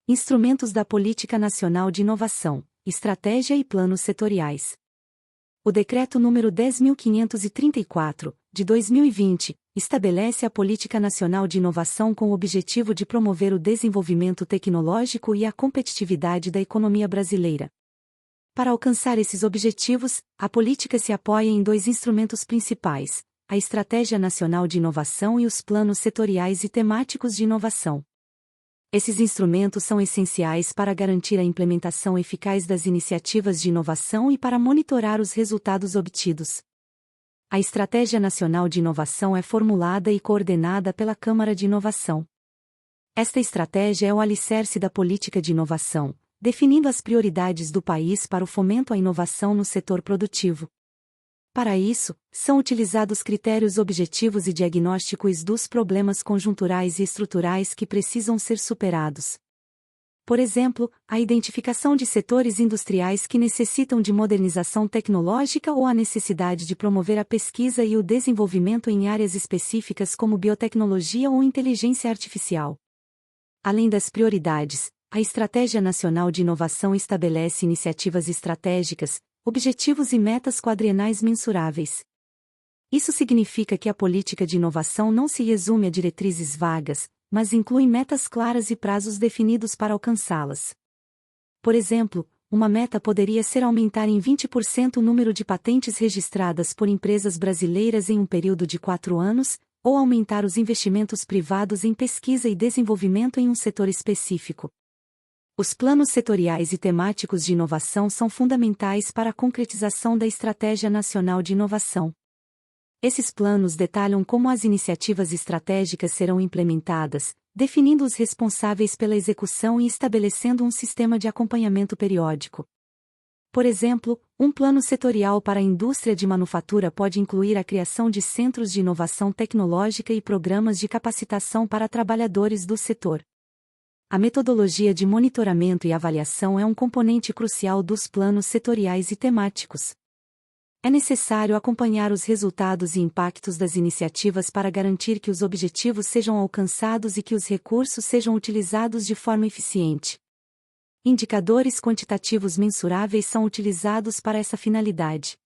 Instrumentos da Política Nacional de Inovação, Estratégia e Planos Setoriais. O Decreto nº 10.534, de 2020, estabelece a Política Nacional de Inovação com o objetivo de promover o desenvolvimento tecnológico e a competitividade da economia brasileira. Para alcançar esses objetivos, a política se apoia em dois instrumentos principais: a Estratégia Nacional de Inovação e os Planos Setoriais e Temáticos de Inovação. Esses instrumentos são essenciais para garantir a implementação eficaz das iniciativas de inovação e para monitorar os resultados obtidos. A Estratégia Nacional de Inovação é formulada e coordenada pela Câmara de Inovação. Esta estratégia é o alicerce da política de inovação, definindo as prioridades do país para o fomento à inovação no setor produtivo. Para isso, são utilizados critérios objetivos e diagnósticos dos problemas conjunturais e estruturais que precisam ser superados. Por exemplo, a identificação de setores industriais que necessitam de modernização tecnológica ou a necessidade de promover a pesquisa e o desenvolvimento em áreas específicas como biotecnologia ou inteligência artificial. Além das prioridades, a Estratégia Nacional de Inovação estabelece iniciativas estratégicas, objetivos e metas quadrienais mensuráveis. Isso significa que a política de inovação não se resume a diretrizes vagas, mas inclui metas claras e prazos definidos para alcançá-las. Por exemplo, uma meta poderia ser aumentar em 20% o número de patentes registradas por empresas brasileiras em um período de 4 anos, ou aumentar os investimentos privados em pesquisa e desenvolvimento em um setor específico. Os planos setoriais e temáticos de inovação são fundamentais para a concretização da Estratégia Nacional de Inovação. Esses planos detalham como as iniciativas estratégicas serão implementadas, definindo os responsáveis pela execução e estabelecendo um sistema de acompanhamento periódico. Por exemplo, um plano setorial para a indústria de manufatura pode incluir a criação de centros de inovação tecnológica e programas de capacitação para trabalhadores do setor. A metodologia de monitoramento e avaliação é um componente crucial dos planos setoriais e temáticos. É necessário acompanhar os resultados e impactos das iniciativas para garantir que os objetivos sejam alcançados e que os recursos sejam utilizados de forma eficiente. Indicadores quantitativos mensuráveis são utilizados para essa finalidade.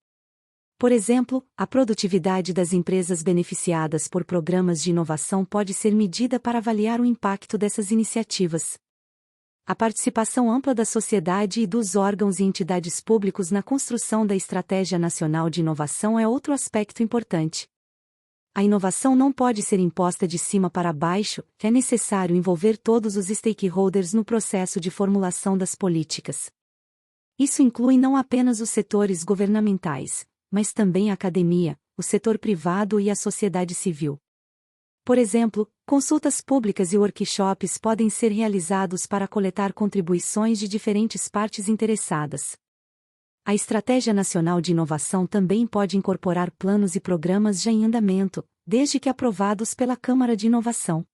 Por exemplo, a produtividade das empresas beneficiadas por programas de inovação pode ser medida para avaliar o impacto dessas iniciativas. A participação ampla da sociedade e dos órgãos e entidades públicos na construção da Estratégia Nacional de Inovação é outro aspecto importante. A inovação não pode ser imposta de cima para baixo, é necessário envolver todos os stakeholders no processo de formulação das políticas. Isso inclui não apenas os setores governamentais, mas também a academia, o setor privado e a sociedade civil. Por exemplo, consultas públicas e workshops podem ser realizados para coletar contribuições de diferentes partes interessadas. A Estratégia Nacional de Inovação também pode incorporar planos e programas já em andamento, desde que aprovados pela Câmara de Inovação.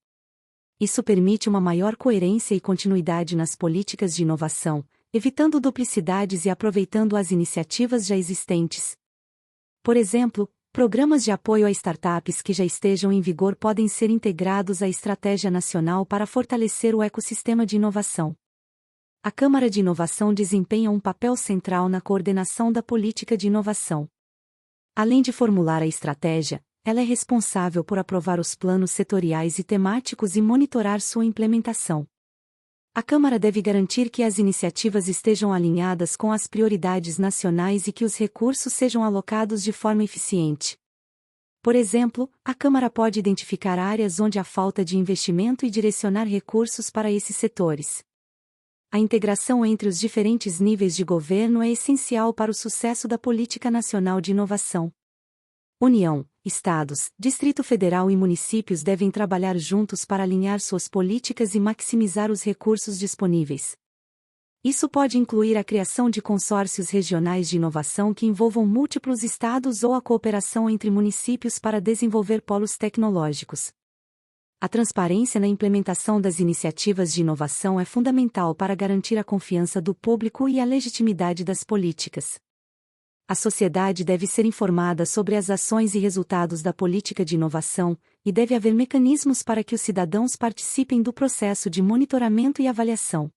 Isso permite uma maior coerência e continuidade nas políticas de inovação, evitando duplicidades e aproveitando as iniciativas já existentes. Por exemplo, programas de apoio a startups que já estejam em vigor podem ser integrados à Estratégia Nacional para fortalecer o ecossistema de inovação. A Câmara de Inovação desempenha um papel central na coordenação da política de inovação. Além de formular a estratégia, ela é responsável por aprovar os planos setoriais e temáticos e monitorar sua implementação. A Câmara deve garantir que as iniciativas estejam alinhadas com as prioridades nacionais e que os recursos sejam alocados de forma eficiente. Por exemplo, a Câmara pode identificar áreas onde há falta de investimento e direcionar recursos para esses setores. A integração entre os diferentes níveis de governo é essencial para o sucesso da Política Nacional de Inovação. União, Estados, Distrito Federal e municípios devem trabalhar juntos para alinhar suas políticas e maximizar os recursos disponíveis. Isso pode incluir a criação de consórcios regionais de inovação que envolvam múltiplos estados ou a cooperação entre municípios para desenvolver polos tecnológicos. A transparência na implementação das iniciativas de inovação é fundamental para garantir a confiança do público e a legitimidade das políticas. A sociedade deve ser informada sobre as ações e resultados da política de inovação, e deve haver mecanismos para que os cidadãos participem do processo de monitoramento e avaliação.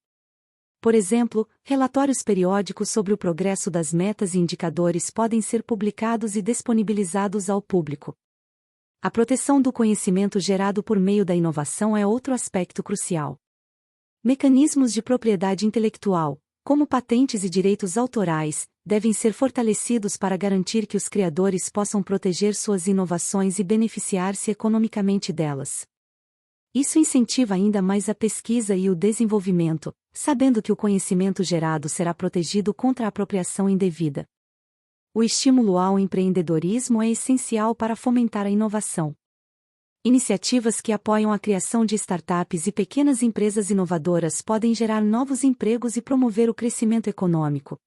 Por exemplo, relatórios periódicos sobre o progresso das metas e indicadores podem ser publicados e disponibilizados ao público. A proteção do conhecimento gerado por meio da inovação é outro aspecto crucial. Mecanismos de propriedade intelectual, como patentes e direitos autorais, devem ser fortalecidos para garantir que os criadores possam proteger suas inovações e beneficiar-se economicamente delas. Isso incentiva ainda mais a pesquisa e o desenvolvimento, sabendo que o conhecimento gerado será protegido contra a apropriação indevida. O estímulo ao empreendedorismo é essencial para fomentar a inovação. Iniciativas que apoiam a criação de startups e pequenas empresas inovadoras podem gerar novos empregos e promover o crescimento econômico.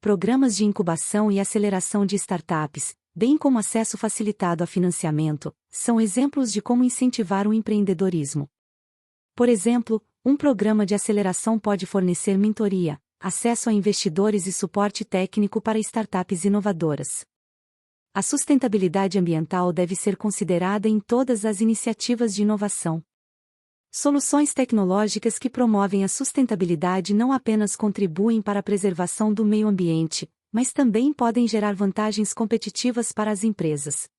Programas de incubação e aceleração de startups, bem como acesso facilitado a financiamento, são exemplos de como incentivar o empreendedorismo. Por exemplo, um programa de aceleração pode fornecer mentoria, acesso a investidores e suporte técnico para startups inovadoras. A sustentabilidade ambiental deve ser considerada em todas as iniciativas de inovação. Soluções tecnológicas que promovem a sustentabilidade não apenas contribuem para a preservação do meio ambiente, mas também podem gerar vantagens competitivas para as empresas.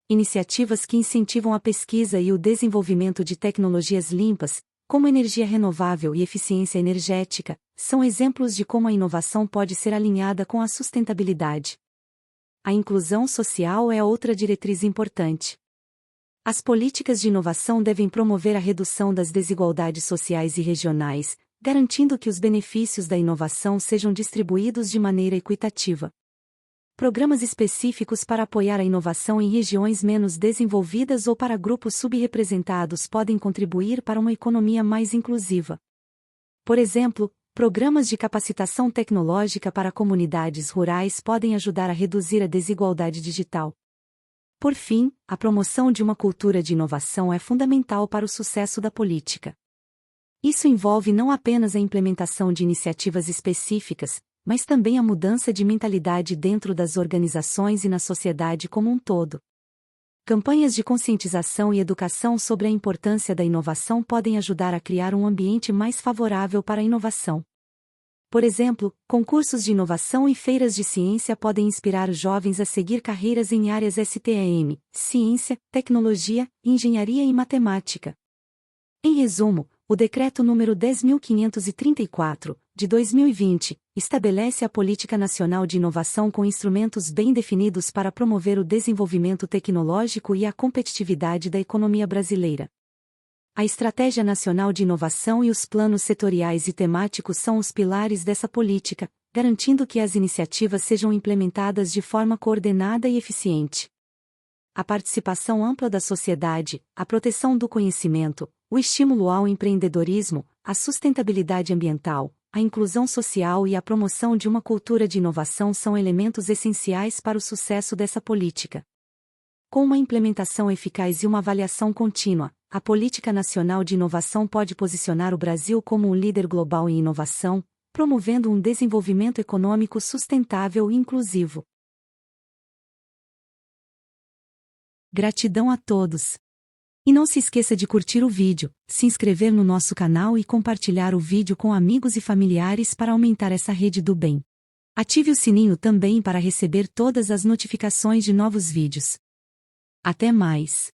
Iniciativas que incentivam a pesquisa e o desenvolvimento de tecnologias limpas, como energia renovável e eficiência energética, são exemplos de como a inovação pode ser alinhada com a sustentabilidade. A inclusão social é outra diretriz importante. As políticas de inovação devem promover a redução das desigualdades sociais e regionais, garantindo que os benefícios da inovação sejam distribuídos de maneira equitativa. Programas específicos para apoiar a inovação em regiões menos desenvolvidas ou para grupos subrepresentados podem contribuir para uma economia mais inclusiva. Por exemplo, programas de capacitação tecnológica para comunidades rurais podem ajudar a reduzir a desigualdade digital. Por fim, a promoção de uma cultura de inovação é fundamental para o sucesso da política. Isso envolve não apenas a implementação de iniciativas específicas, mas também a mudança de mentalidade dentro das organizações e na sociedade como um todo. Campanhas de conscientização e educação sobre a importância da inovação podem ajudar a criar um ambiente mais favorável para a inovação. Por exemplo, concursos de inovação e feiras de ciência podem inspirar jovens a seguir carreiras em áreas STEM, ciência, tecnologia, engenharia e matemática. Em resumo, o Decreto número 10.534, de 2020, estabelece a Política Nacional de Inovação com instrumentos bem definidos para promover o desenvolvimento tecnológico e a competitividade da economia brasileira. A Estratégia Nacional de Inovação e os planos setoriais e temáticos são os pilares dessa política, garantindo que as iniciativas sejam implementadas de forma coordenada e eficiente. A participação ampla da sociedade, a proteção do conhecimento, o estímulo ao empreendedorismo, a sustentabilidade ambiental, a inclusão social e a promoção de uma cultura de inovação são elementos essenciais para o sucesso dessa política. Com uma implementação eficaz e uma avaliação contínua, a Política Nacional de Inovação pode posicionar o Brasil como um líder global em inovação, promovendo um desenvolvimento econômico sustentável e inclusivo. Gratidão a todos! E não se esqueça de curtir o vídeo, se inscrever no nosso canal e compartilhar o vídeo com amigos e familiares para aumentar essa rede do bem. Ative o sininho também para receber todas as notificações de novos vídeos. Até mais!